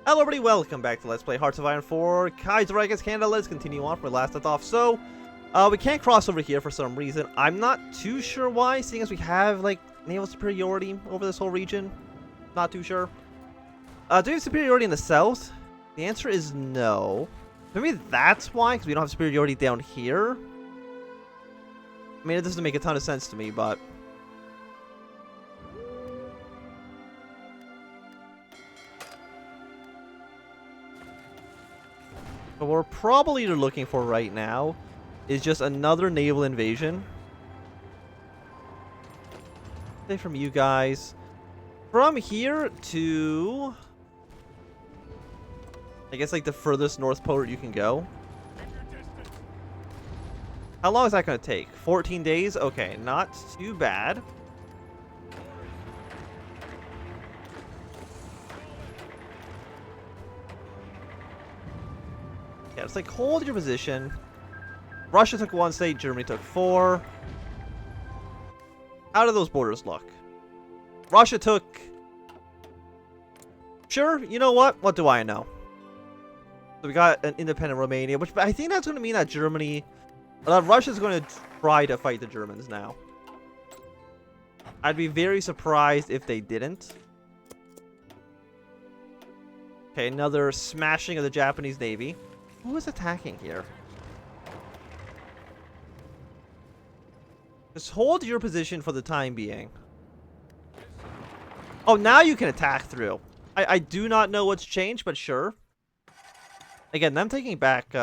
Hello everybody, welcome back to Let's Play Hearts of Iron 4 Kaiserreich as Canada. Let's continue on from where we last left off. So, we can't cross over here for some reason. I'm not too sure why, seeing as we have, like, naval superiority over this whole region. Not too sure. Do we have superiority in the south? The answer is no. Maybe that's why, because we don't have superiority down here. I mean, it doesn't make a ton of sense to me, but... What we're probably looking for right now is just another naval invasion. Say from you guys. From here to... I guess like the furthest north port you can go. How long is that going to take? 14 days? Okay, not too bad. Yeah, it's like hold your position. Russia took 1 state, Germany took 4. How do those borders look? Russia took... Sure, you know what? What do I know? So we got an independent Romania, which I think that's going to mean that Germany... Russia's going to try to fight the Germans now. I'd be very surprised if they didn't. Okay, another smashing of the Japanese Navy. Who is attacking here? Just hold your position for the time being. Oh, now you can attack through. I do not know what's changed, but sure. Again, them taking back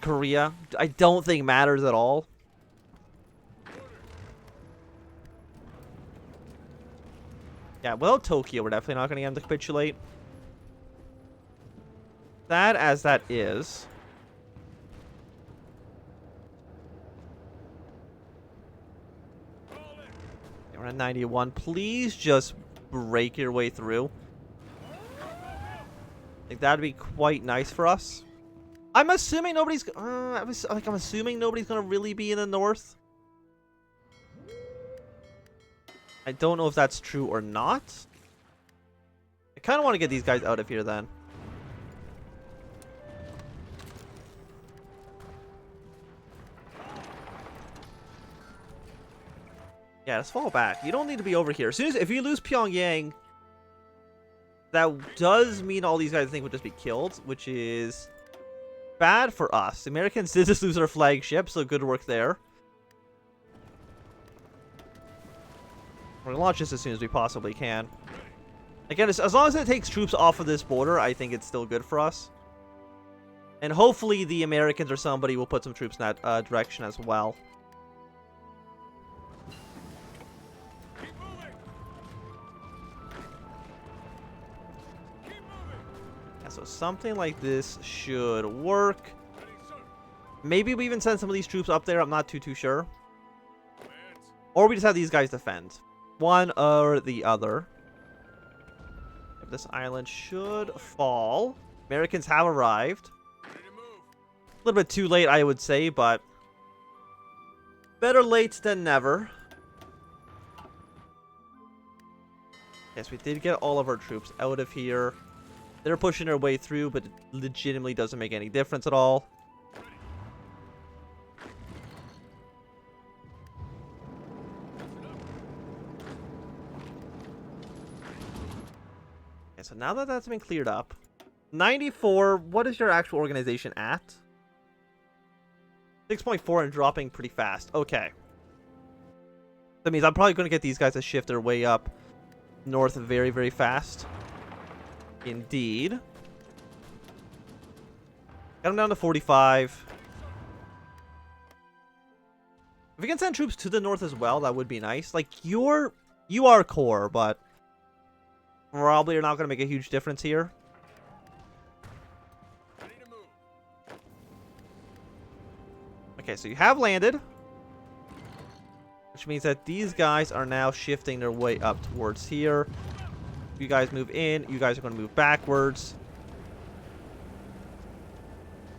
Korea, I don't think matters at all. Yeah, well, Tokyo, we're definitely not going to get them to capitulate. Sad as that is. Okay, we're at 91. Please just break your way through. I think that'd be quite nice for us. I'm assuming nobody's... I'm assuming nobody's going to really be in the north. I don't know if that's true or not. I kind of want to get these guys out of here then. Yeah, let's fall back. You don't need to be over here. As soon as if you lose Pyongyang, that does mean all these guys I think would just be killed, which is bad for us. The Americans did just lose their flagship, so good work there. We're gonna launch this as soon as we possibly can. Again, as long as it takes troops off of this border, I think it's still good for us. And hopefully the Americans or somebody will put some troops in that direction as well. Yeah, so something like this should work. Maybe we even send some of these troops up there. I'm not too sure. Or we just have these guys defend. One or the other. This island should fall. Americans have arrived. A little bit too late, I would say, but better late than never. Yes, we did get all of our troops out of here. They're pushing their way through, but it legitimately doesn't make any difference at all. So now that that's been cleared up, 94, what is your actual organization at? 6.4 and dropping pretty fast. Okay. That means I'm probably going to get these guys to shift their way up north very, very fast. Indeed. Got them down to 45. If we can send troops to the north as well, that would be nice. Like, you are core, but... probably are not going to make a huge difference here. Okay, so you have landed. Which means that these guys are now shifting their way up towards here. You guys move in. You guys are going to move backwards.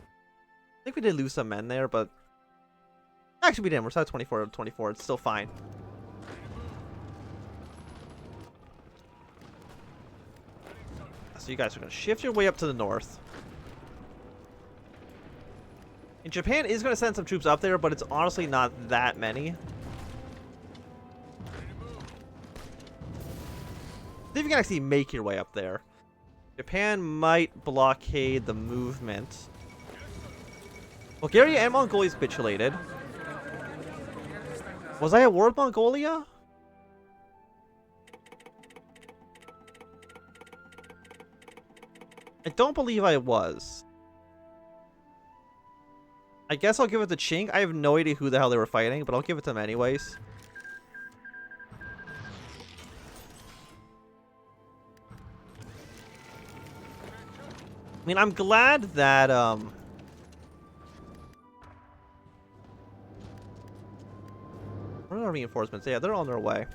I think we did lose some men there, but... actually we didn't. We're still at 24 out of 24. It's still fine. So you guys are going to shift your way up to the north. And Japan is going to send some troops up there, but it's honestly not that many. See if you can actually make your way up there. Japan might blockade the movement. Bulgaria and Mongolia capitulated. Was I at war with Mongolia? I don't believe I was. I guess I'll give it to Qing. I have no idea who the hell they were fighting, but I'll give it to them anyways. I mean, I'm glad that, where are our reinforcements? Yeah, they're on their way.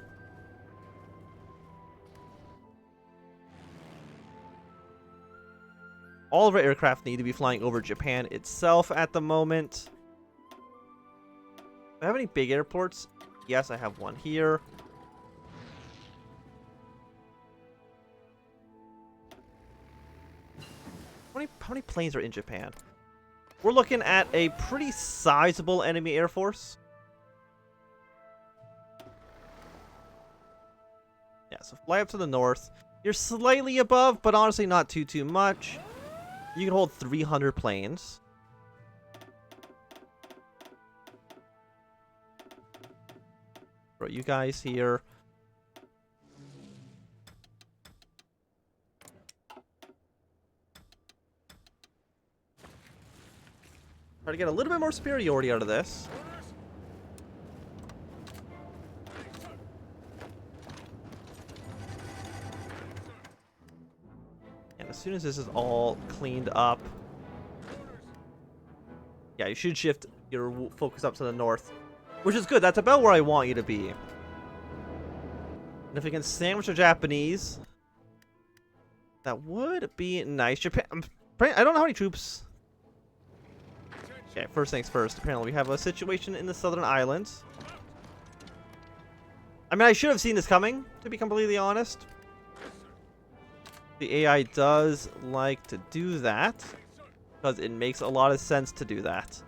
All of our aircraft need to be flying over Japan itself at the moment. Do I have any big airports? Yes, I have one here. How many planes are in Japan? We're looking at a pretty sizable enemy air force. Yeah, so fly up to the north. You're slightly above, but honestly not too much. You can hold 300 planes. Throw you guys here. Try to get a little bit more superiority out of this. And as soon as this is all cleaned up, yeah, you should shift your focus up to the north, which is good. That's about where I want you to be. And if we can sandwich the Japanese, that would be nice. Japan, I don't know how many troops. Okay, first things first. Apparently we have a situation in the southern islands. I mean, I should have seen this coming, to be completely honest. The AI does like to do that, because it makes a lot of sense to do that.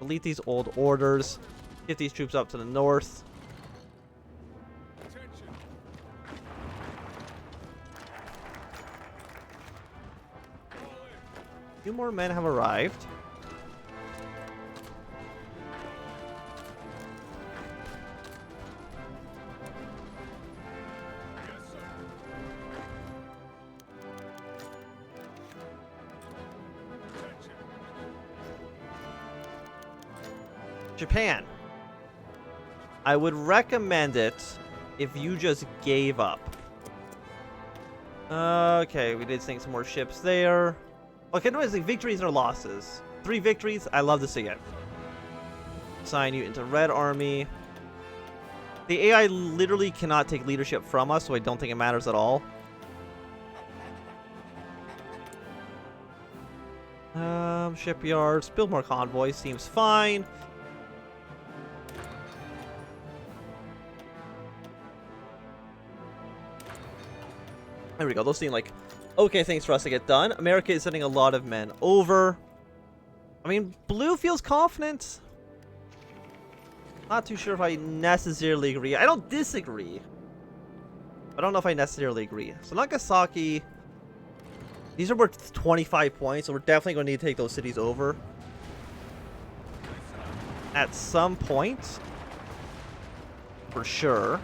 Delete these old orders. Get these troops up to the north. A few more men have arrived. Japan. I would recommend it if you just gave up. Okay, we did sink some more ships there. Okay, no, it's like victories or losses. 3 victories, I love to see it. Assign you into Red Army. The AI literally cannot take leadership from us, so I don't think it matters at all. Shipyards, build more convoys, seems fine. There we go. Those seem like okay things for us to get done. America is sending a lot of men over. I mean, blue feels confident. Not too sure if I necessarily agree. I don't disagree. I don't know if I necessarily agree. So Nagasaki, these are worth 25 points, so we're definitely going to need to take those cities over at some point, for sure.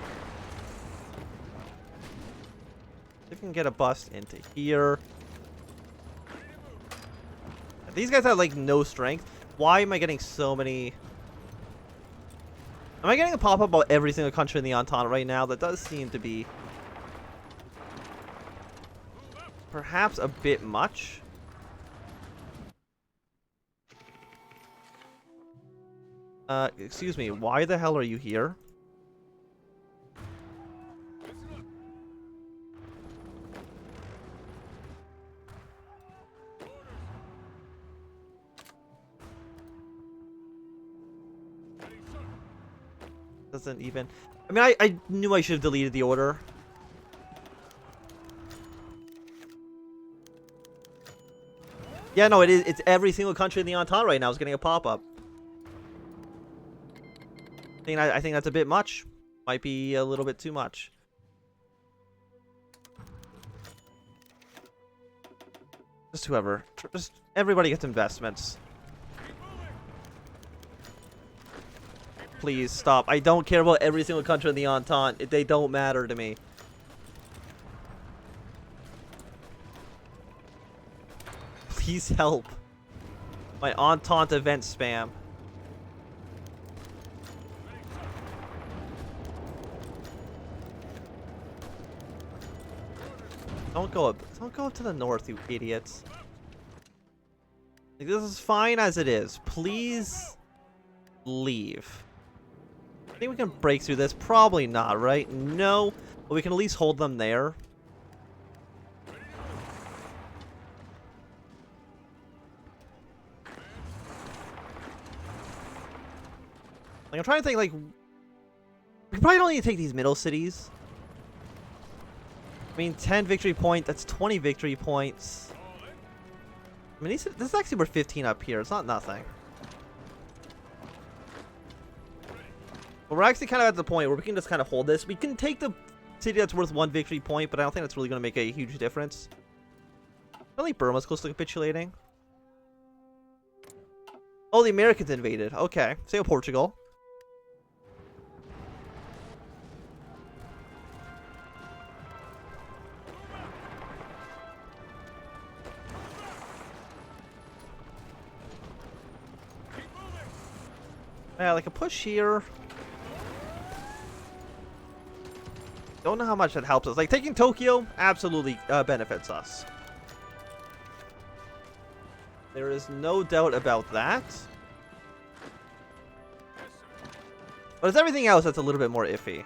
If we can get a bust into here. These guys have like no strength. Why am I getting so many? Am I getting a pop-up about every single country in the Entente right now? That does seem to be perhaps a bit much. Excuse me, why the hell are you here? Doesn't even... I mean, I knew I should have deleted the order. Yeah, no, it is. It's every single country in the Entente right now is getting a pop-up. I think that's a bit much. Might be a little bit too much. Just whoever. Just everybody gets investments. Please stop. I don't care about every single country in the Entente. They don't matter to me. Please help. My Entente event spam. Don't go up to the north, you idiots. Like, this is fine as it is. Please leave. I think we can break through this. Probably not, right? No. But we can at least hold them there. Like, I'm trying to think, like, we probably don't need to take these middle cities. I mean, 10 victory points, that's 20 victory points. I mean, this is actually worth 15 up here. It's not nothing. But we're actually kind of at the point where we can just kind of hold this. We can take the city that's worth 1 victory point, but I don't think that's really going to make a huge difference. I don't think Burma's close to capitulating. Oh, the Americans invaded. Okay. Say Portugal. Yeah, like a push here. Don't know how much that helps us. Like, taking Tokyo absolutely benefits us. There is no doubt about that. But it's everything else that's a little bit more iffy.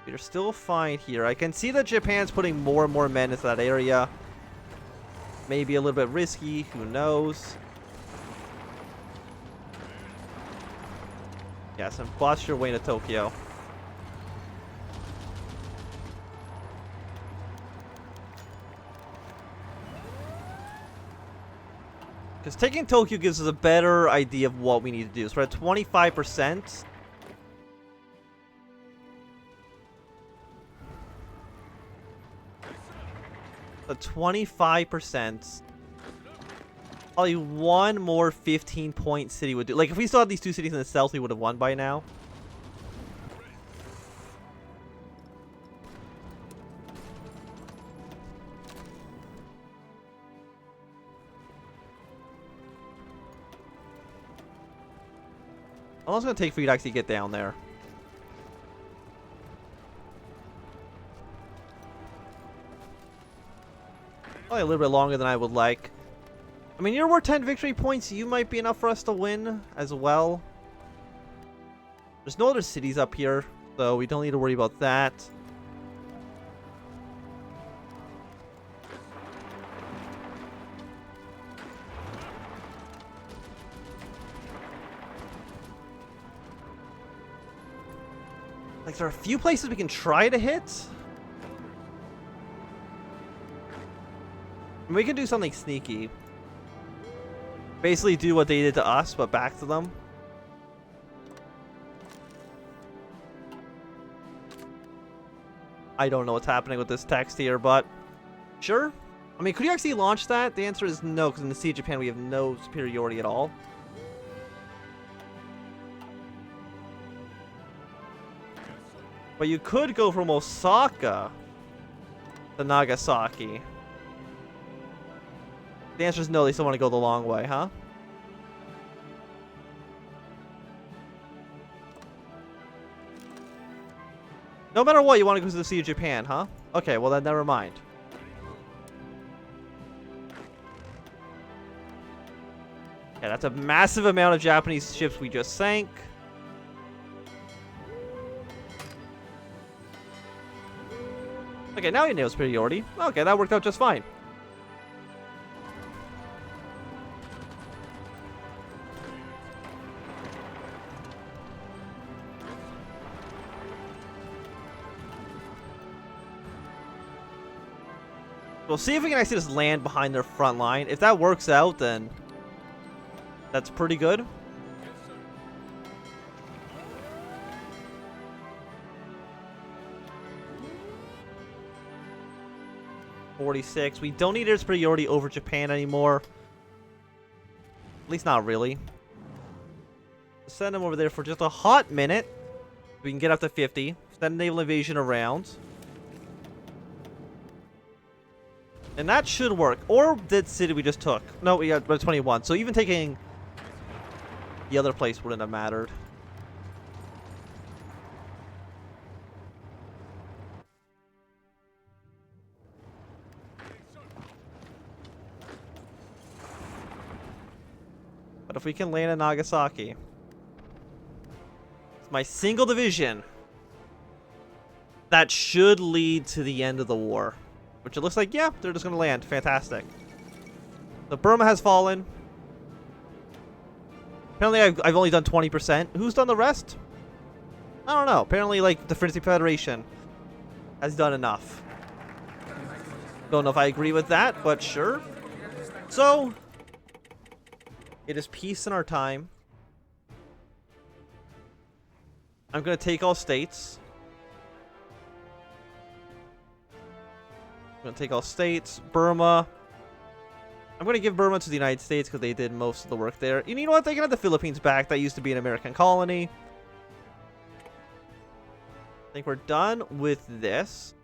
We're still fine here. I can see that Japan's putting more and more men into that area. Maybe a little bit risky. Who knows? Yes, and bust your way to Tokyo. Because taking Tokyo gives us a better idea of what we need to do. So we're at 25%. So 25%. Probably one more 15-point city would do. Like, if we still had these two cities in the south, we would have won by now. How long is it going to take for you to actually get down there? Probably a little bit longer than I would like. I mean, you're worth 10 victory points. You might be enough for us to win as well. There's no other cities up here, so we don't need to worry about that. Like, there are a few places we can try to hit. And we can do something sneaky. Basically do what they did to us, but back to them. I don't know what's happening with this text here, but sure. I mean, could you actually launch that? The answer is no, because in the Sea of Japan we have no superiority at all. But you could go from Osaka to Nagasaki. The answer is no, they still want to go the long way, huh? No matter what, you want to go to the Sea of Japan, huh? Okay, well then never mind. Yeah, that's a massive amount of Japanese ships we just sank. Okay, now you nail superiority. Okay, that worked out just fine. We'll see if we can actually just land behind their front line. If that works out, then that's pretty good. .46. We don't need air superiority over Japan anymore. At least not really. Send them over there for just a hot minute. We can get up to 50. Send naval invasion around. And that should work. Or that city we just took. No, we got 21. So even taking the other place wouldn't have mattered. But if we can land in Nagasaki, it's my single division. That should lead to the end of the war. Which it looks like, yeah, they're just going to land. Fantastic. So Burma has fallen. Apparently I've only done 20%. Who's done the rest? I don't know. Apparently, like, the French Federation has done enough. Don't know if I agree with that, but sure. So, it is peace in our time. I'm going to take all states. I'm going to take all states. Burma. I'm going to give Burma to the United States because they did most of the work there. And you know what? They can have the Philippines back. That used to be an American colony. I think we're done with this.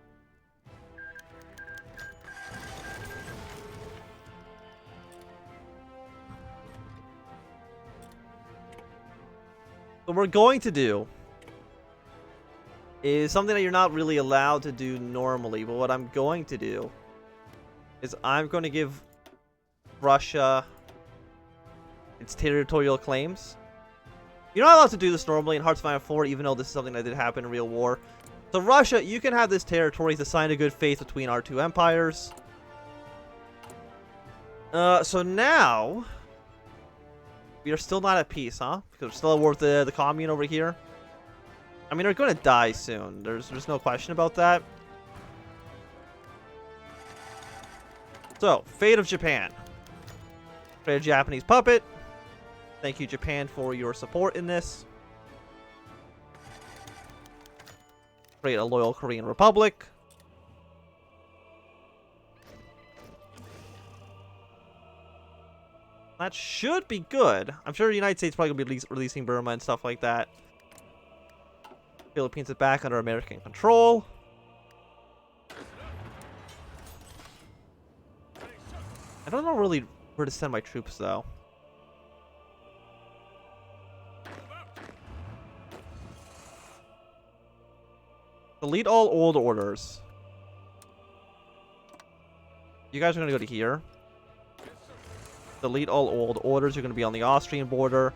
What we're going to do is something that you're not really allowed to do normally, but what I'm going to do is I'm going to give Russia its territorial claims. You're not allowed to do this normally in Hearts of Iron 4, even though this is something that did happen in real war. So Russia, you can have this territory as a sign of good faith between our two empires. So now we are still not at peace, huh? Because we're still at war with the commune over here. I mean, they're going to die soon. There's no question about that. So, fate of Japan. Create a Japanese puppet. Thank you, Japan, for your support in this. Create a loyal Korean Republic. That should be good. I'm sure the United States probably going to be releasing Burma and stuff like that. Philippines is back under American control. I don't know really where to send my troops, though. Delete all old orders. You guys are going to go to here. Delete all old orders. You're going to be on the Austrian border.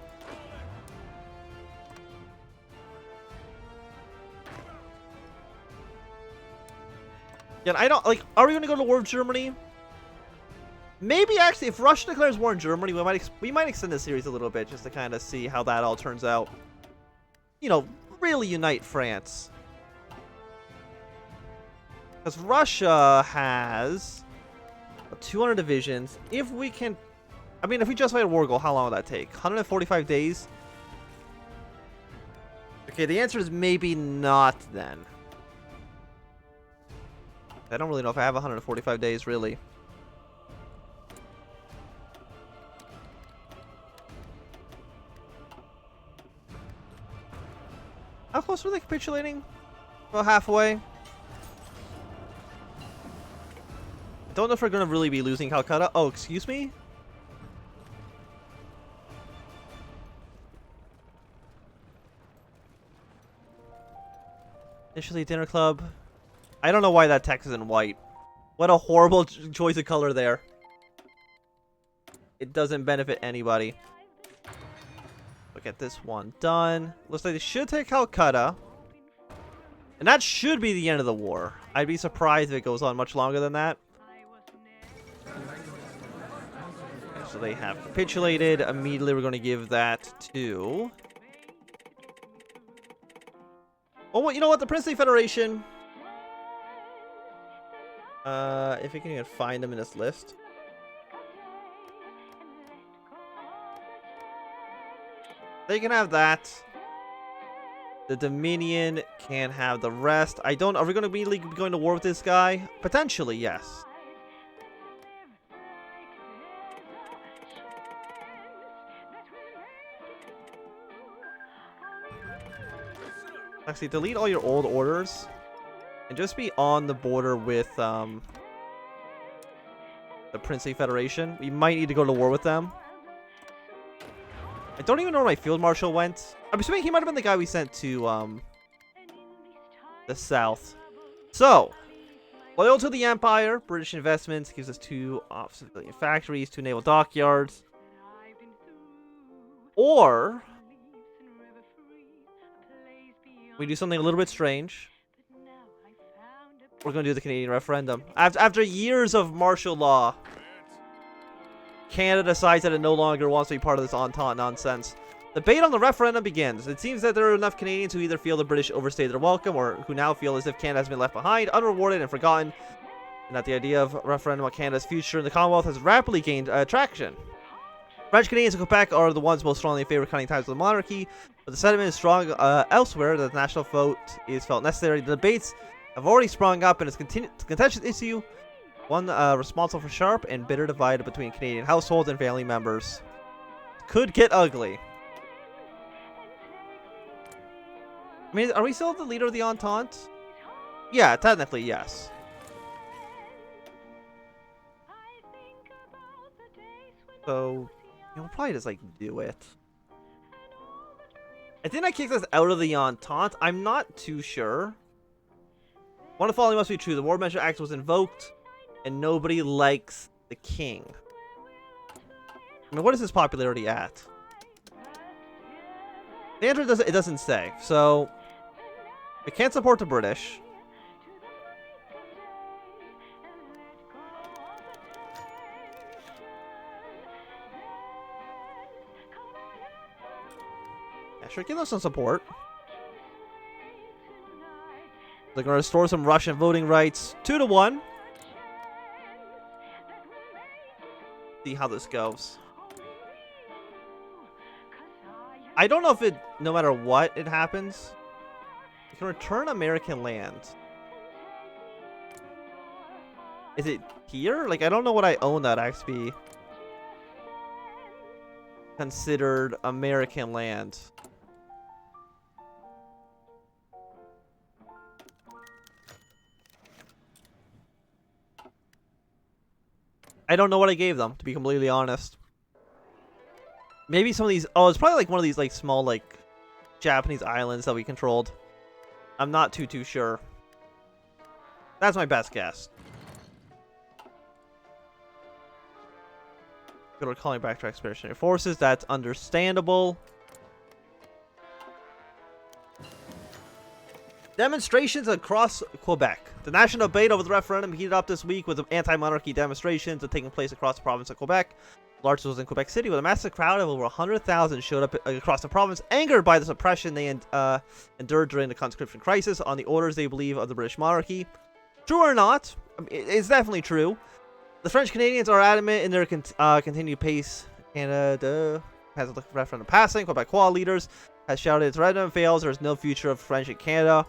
Yeah, I don't, like, are we going to go to war with Germany? Maybe, actually, if Russia declares war in Germany, we might extend this series a little bit just to kind of see how that all turns out. You know, really unite France. Because Russia has 200 divisions. If we can, I mean, if we just fight a war goal, how long will that take? 145 days? Okay, the answer is maybe not then. I don't really know if I have 145 days, really. How close were they capitulating? About halfway. I don't know if we're going to really be losing Calcutta. Oh, excuse me? Initially, dinner club. I don't know why that text is in white. What a horrible choice of color there. It doesn't benefit anybody. Look at this one done. Looks like they should take Calcutta. And that should be the end of the war. I'd be surprised if it goes on much longer than that. So they have capitulated. Immediately we're going to give that to... Oh, well, you know what? The Princely Federation... If we can even find them in this list. They can have that. The Dominion can have the rest. I don't... Are we going to be going to war with this guy? Potentially, yes. Actually, delete all your old orders. And just be on the border with, the Princely Federation. We might need to go to war with them. I don't even know where my Field Marshal went. I'm assuming he might have been the guy we sent to, the south. So, loyal to the Empire, British investments gives us 2 civilian factories, 2 naval dockyards. Or we do something a little bit strange. We're going to do the Canadian referendum. After years of martial law, Canada decides that it no longer wants to be part of this Entente nonsense. Debate on the referendum begins. It seems that there are enough Canadians who either feel the British overstayed their welcome or who now feel as if Canada has been left behind, unrewarded, and forgotten, and that the idea of referendum on Canada's future in the Commonwealth has rapidly gained traction. French Canadians in Quebec are the ones most strongly in favor of cutting ties with the monarchy, but the sentiment is strong elsewhere that the national vote is felt necessary. The debates have already sprung up, and it's a contentious issue, one responsible for sharp and bitter divide between Canadian households and family members. Could get ugly. I mean, are we still the leader of the Entente? Yeah, technically, yes. So, we'll probably just, like, do it. I think I kicked us out of the Entente. I'm not too sure. One of the following must be true. The War Measure Act was invoked, and nobody likes the king. I mean, what is his popularity at? The answer it doesn't say. So, we can't support the British. Yeah, sure, give them some support. They're going to restore some Russian voting rights. 2-1. See how this goes. I don't know if it, no matter what it happens, you can return American land. Is it here? Like, I don't know what I own that actually be considered American land. I don't know what I gave them, to be completely honest. Maybe some of these... Oh, it's probably like one of these like small like Japanese islands that we controlled. I'm not too sure. That's my best guess. Good, we're calling back to expeditionary forces. That's understandable. Demonstrations across Quebec. The national debate over the referendum heated up this week with anti-monarchy demonstrations that taking place across the province of Quebec. Largest was in Quebec City, where a massive crowd of over 100,000 showed up across the province, angered by the suppression they endured during the conscription crisis on the orders they believe of the British monarchy. True or not, it's definitely true. The French Canadians are adamant in their continued pace. Canada has a referendum passing. Quebecois leaders has shouted its referendum fails. There's no future of French in Canada.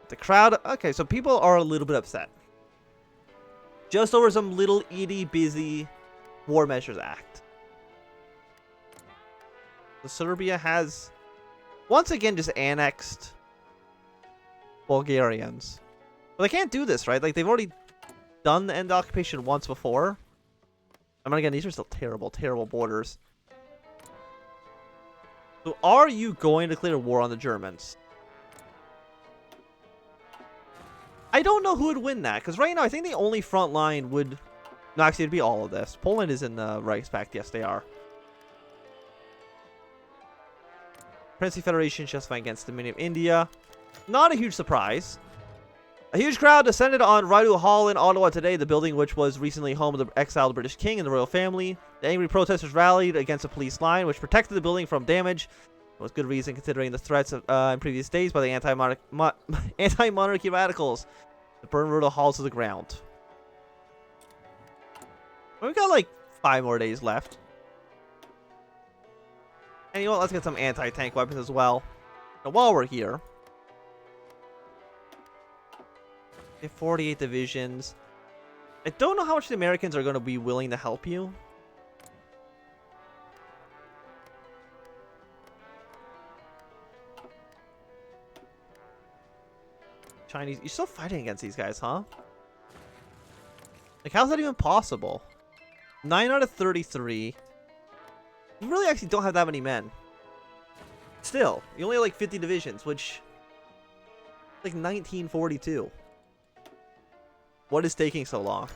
The crowd, okay, so people are a little bit upset. Just over some little itty-bitty War Measures Act. So Serbia has once again just annexed Bulgarians. But they can't do this, right? Like, they've already done the end of occupation once before. I mean, again, these are still terrible, terrible borders. So are you going to declare war on the Germans? I don't know who would win that, because right now I think the only front line would... No, actually it'd be all of this. Poland is in the Reichspakt. Yes, they are. Princely Federation justifying against the Dominion of India. Not a huge surprise. A huge crowd descended on Rideau Hall in Ottawa today, the building which was recently home of the exiled British king and the royal family. The angry protesters rallied against a police line, which protected the building from damage. It was good reason considering the threats of, in previous days by the anti-monarchy radicals to burn Rideau Hall to the ground. We've got like 5 more days left. And you know what? Let's get some anti-tank weapons as well. Now, while we're here, we have 48 divisions. I don't know how much the Americans are going to be willing to help you. Chinese, you're still fighting against these guys, huh? Like, how's that even possible? 9 out of 33. You really actually don't have that many men. Still, you only have like 50 divisions, which like 1942. What is taking so long?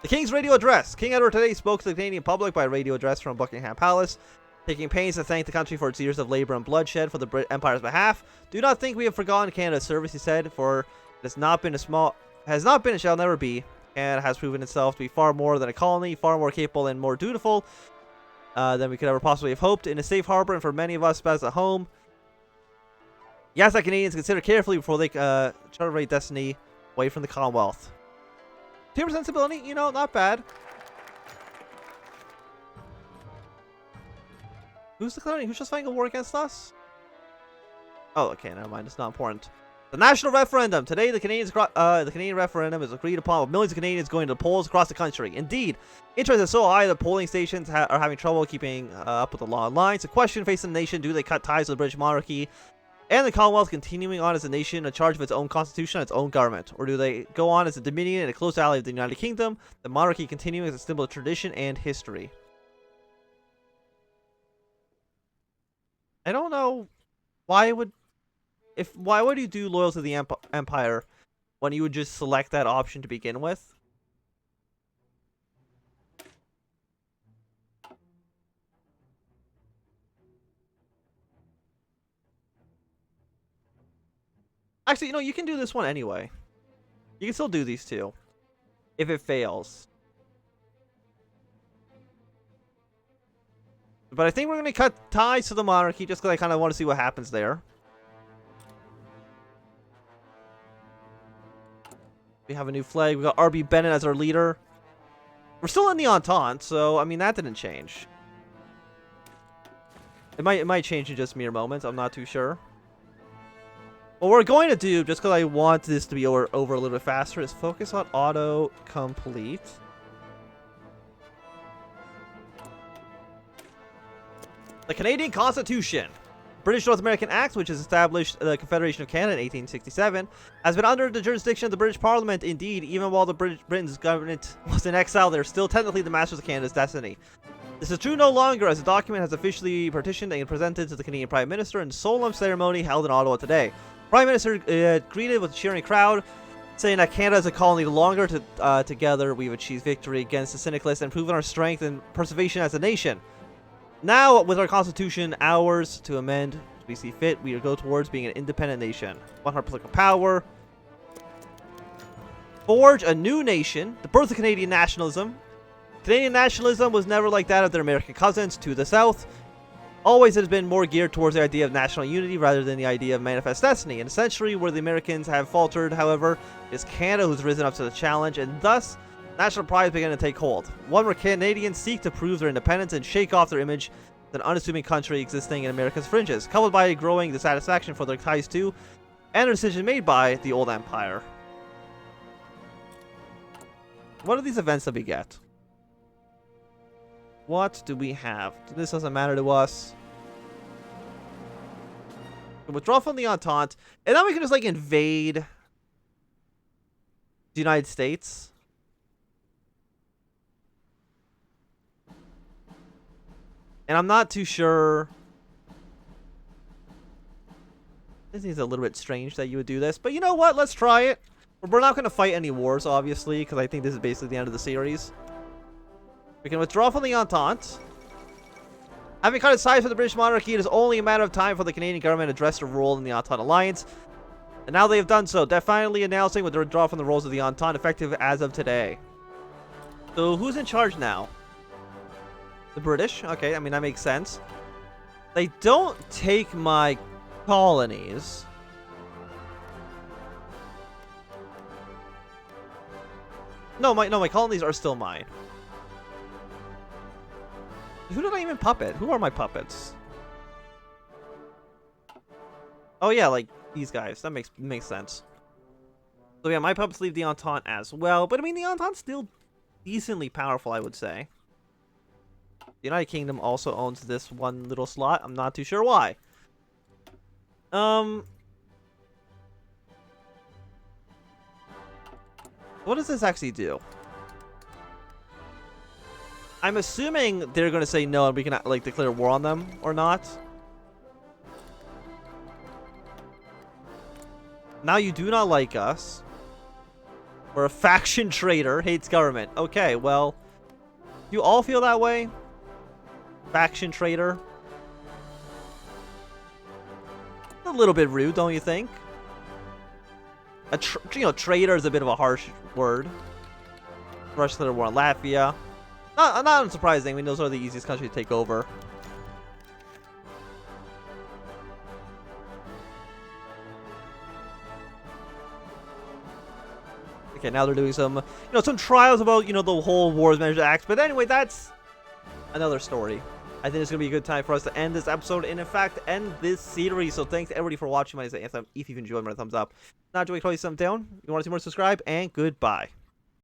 The King's radio address. King Edward today spoke to the Canadian public by radio address from Buckingham Palace, taking pains to thank the country for its years of labor and bloodshed for the British Empire's behalf. Do not think we have forgotten Canada's service, he said, for it has not been and shall never be. Canada has proven itself to be far more than a colony, far more capable and more dutiful than we could ever possibly have hoped, in a safe harbor, and for many of us as a home. Yes, that Canadians consider carefully before they chart a destiny away from the Commonwealth. 2% stability, you know, not bad. Who's declaring? Who's just fighting a war against us? Oh, okay, never mind. It's not important. The national referendum. Today, the Canadian referendum is agreed upon with millions of Canadians going to the polls across the country. Indeed, interest is so high that polling stations are having trouble keeping up with the long lines. The question facing the nation: do they cut ties with the British monarchy and the Commonwealth, continuing on as a nation in charge of its own constitution and its own government? Or do they go on as a dominion and a close ally of the United Kingdom, the monarchy continuing as a symbol of tradition and history? I don't know why would you do loyal to the empire when you would just select that option to begin with? Actually, you know, you can do this one anyway. You can still do these two if it fails. But I think we're going to cut ties to the monarchy just because I kind of want to see what happens there. We have a new flag. We got R.B. Bennett as our leader. We're still in the Entente, so I mean that didn't change. It might change in just mere moments. I'm not too sure. What we're going to do, just because I want this to be over a little bit faster, is focus on auto complete. The Canadian Constitution. British North American Act, which has established the Confederation of Canada in 1867, has been under the jurisdiction of the British Parliament. Indeed, even while the Britain's government was in exile, they're still technically the masters of Canada's destiny. This is true no longer, as the document has officially partitioned and presented to the Canadian Prime Minister in solemn ceremony held in Ottawa today. Prime Minister greeted with a cheering crowd, saying that Canada is a colony no longer. Together, we've achieved victory against the syndicalists and proven our strength and preservation as a nation. Now, with our constitution ours to amend as we see fit, we go towards being an independent nation. 100 political power. Forge a new nation. The birth of Canadian nationalism. Canadian nationalism was never like that of their American cousins to the south. Always has been more geared towards the idea of national unity rather than the idea of manifest destiny. In a century where the Americans have faltered, however, it's Canada who's risen up to the challenge, and thus national pride is beginning to take hold. One where Canadians seek to prove their independence and shake off their image as an unassuming country existing in America's fringes, coupled by a growing dissatisfaction for their ties to and a decision made by the old empire. What are these events that we get? What do we have? This doesn't matter to us. We withdraw from the Entente, and then we can just like invade the United States. And I'm not too sure. This is a little bit strange that you would do this, but you know what? Let's try it. We're not going to fight any wars, obviously, because I think this is basically the end of the series. We can withdraw from the Entente. Having cut its ties with the British monarchy, it is only a matter of time for the Canadian government to address their role in the Entente alliance. And now they have done so, definitely announcing with the withdrawal from the roles of the Entente, effective as of today. So who's in charge now? The British? Okay, I mean, that makes sense. They don't take my colonies. No, my colonies are still mine. Who did I even puppet? Who are my puppets? Oh yeah, like these guys. That makes sense. So yeah, my puppets leave the Entente as well. But I mean, the Entente's still decently powerful, I would say. The United Kingdom also owns this one little slot. I'm not too sure why. What does this actually do? I'm assuming they're going to say no and we can, like, declare war on them or not. Now you do not like us. We're a faction traitor, hates government. Okay, well, you all feel that way? Faction traitor? A little bit rude, don't you think? Traitor is a bit of a harsh word. Russia declared war on Latvia. Not unsurprising. I mean, those are the easiest countries to take over. Okay, now they're doing some, some trials about, the whole Wars Management Act. But anyway, that's another story. I think it's going to be a good time for us to end this episode and, in fact, end this series. So thanks to everybody for watching. My name is Anthem. If you've enjoyed, my thumbs up. Not enjoying, please thumbs down. If you want to see more, subscribe, and goodbye.